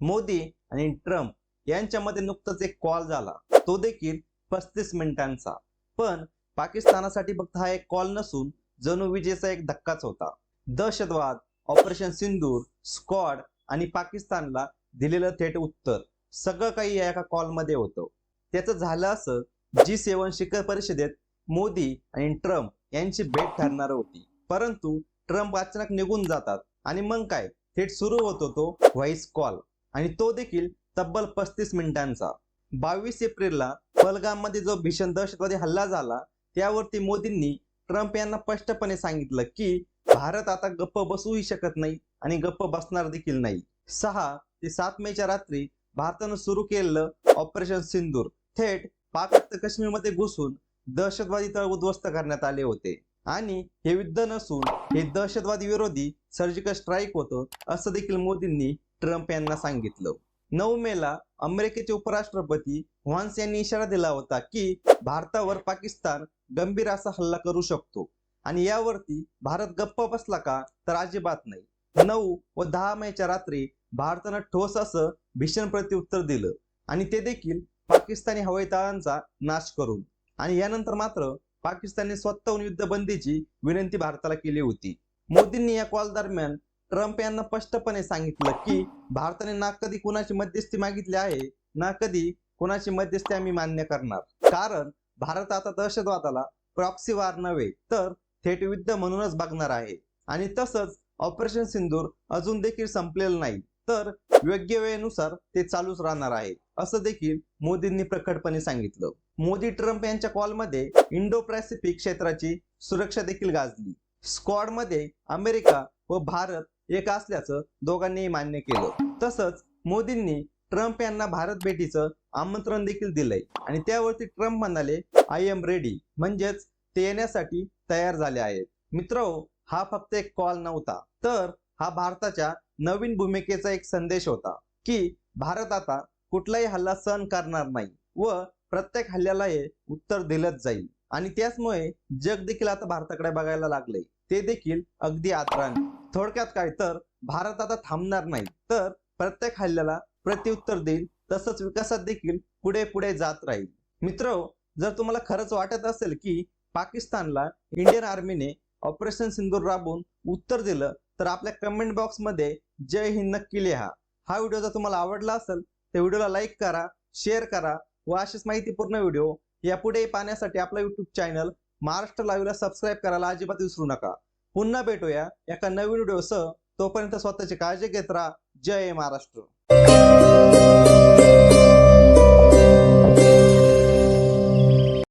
मोदी आणि ट्रम्प यांच्यामध्ये नुकताच एक कॉल झाला, तो देखील 35 मिनिटांचा। पण पाकिस्तानासाठी फक्त हा एक कॉल नसून जणू विजेचा एक धक्काच होता। दहशतवाद, ऑपरेशन सिंदूर, स्क्वॉड आणि पाकिस्तानला दिलेलं थेट उत्तर, सगळं काही या एका कॉलमध्ये होतं। त्याचं झालं असं, G7 शिखर परिषदेत मोदी आणि ट्रम्प यांची भेट ठरणार होती, परंतु ट्रम्प अचानक निघून जातात आणि मग काय, थेट सुरू होतो तो व्हॉइस कॉल, आणि तो देखील तब्बल 35 मिनिटांचा। 22 एप्रिलला पहलगाममध्ये जो भीषण दहशतवादी हल्ला झाला, त्यावरती मोदींनी ट्रम्प यांना स्पष्टपणे सांगितलं की भारत आता गप्प बसूही शकत नाही आणि गप्प बसणार देखील नाही। 6 ते 7 मेच्या रात्री भारतानं सुरू केलेलं ऑपरेशन सिंदूर थेट पाक काश्मीरमध्ये घुसून दहशतवादी तळ उद्ध्वस्त करण्यात आले होते, आणि हे युद्ध नसून हे दहशतवादी विरोधी सर्जिकल स्ट्राईक होतं, असं देखील मोदींनी ट्रम्प यांना सांगितलं। 9 मेला अमेरिकेचे उपराष्ट्रपती व्हान्स यांनी इशारा दिला होता की भारतावर पाकिस्तान गंभीर असा हल्ला करू शकतो, आणि यावरती भारत गप्प बसला का, तर अजिबात नाही। 9 व 10 मेच्या रात्री भारतानं ठोस असं भीषण प्रत्युत्तर दिलं, आणि ते देखील पाकिस्तानी हवाई तळांचा नाश करून। आणि यानंतर मात्र पाकिस्तानने स्वतःहून युद्धबंदीची विनंती भारताला केली होती। मोदींनी या कॉल दरम्यान ट्रम्प यांना स्पष्टपणे सांगितलं की भारताने ना कधी कुणाची मध्यस्थी मागितली आहे, ना कधी कुणाची मध्यस्थी आम्ही मान्य करणार, कारण भारत आता दहशतवादाला प्रॉक्सी वार नव्हे तर थेट युद्ध म्हणूनच बघणार आहे। आणि तसंच ऑपरेशन सिंदूर अजून देखील संपलेलं नाही, तर योग्य वेळेनुसार ते चालूच राहणार आहे, असं देखील मोदींनी प्रकटपणे सांगितलं। मोदी ट्रम्प यांच्या कॉलमध्ये इंडो पॅसिफिक क्षेत्राची सुरक्षा देखील गाजली। स्क्वॉडमध्ये अमेरिका व भारत एक असल्याचं दोघांनीही मान्य केलं। तसंच मोदींनी ट्रम्प यांना भारत भेटीचं आमंत्रण देखील दिलंय, आणि त्यावरती ट्रम्प म्हणाले, आय एम रेडी, म्हणजेच ते येण्यासाठी तयार झाले आहेत। मित्रहो, हा फक्त एक कॉल नव्हता, तर हा भारताच्या नवीन भूमिकेचा एक संदेश होता की भारत आता कुठलाही हल्ला सहन करणार नाही व प्रत्येक हल्ल्याला हे उत्तर दिलंच जाईल। आणि त्याचमुळे जग देखील आता भारताकडे बघायला लागले, ते देखील अगदी आदराने। थोडक्यात काय, तर भारत आता थांबणार नाही, तर प्रत्येक हल्ल्याला प्रत्युत्तर देईल, तसंच विकासात देखील पुढे पुढे जात राहील। मित्रहो, जर तुम्हाला खरंच वाटत असेल की पाकिस्तानला इंडियन आर्मीने ऑपरेशन सिंदूर राबवून उत्तर दिलं, तर आपल्या कमेंट बॉक्समध्ये जय हिंद नक्की लिहा। हा व्हिडिओ जर तुम्हाला आवडला असेल तर व्हिडिओला लाईक करा, शेअर करा, व अशीच माहितीपूर्ण व्हिडिओ यापुढेही पाहण्यासाठी आपला YouTube चॅनल महाराष्ट्र लाईव्हला सबस्क्राईब करायला अजिबात विसरू नका। पुन्हा भेटूया एका नवीन व्हिडिओसह, तोपर्यंत स्वतःची काळजी घेत राहा। जय महाराष्ट्र।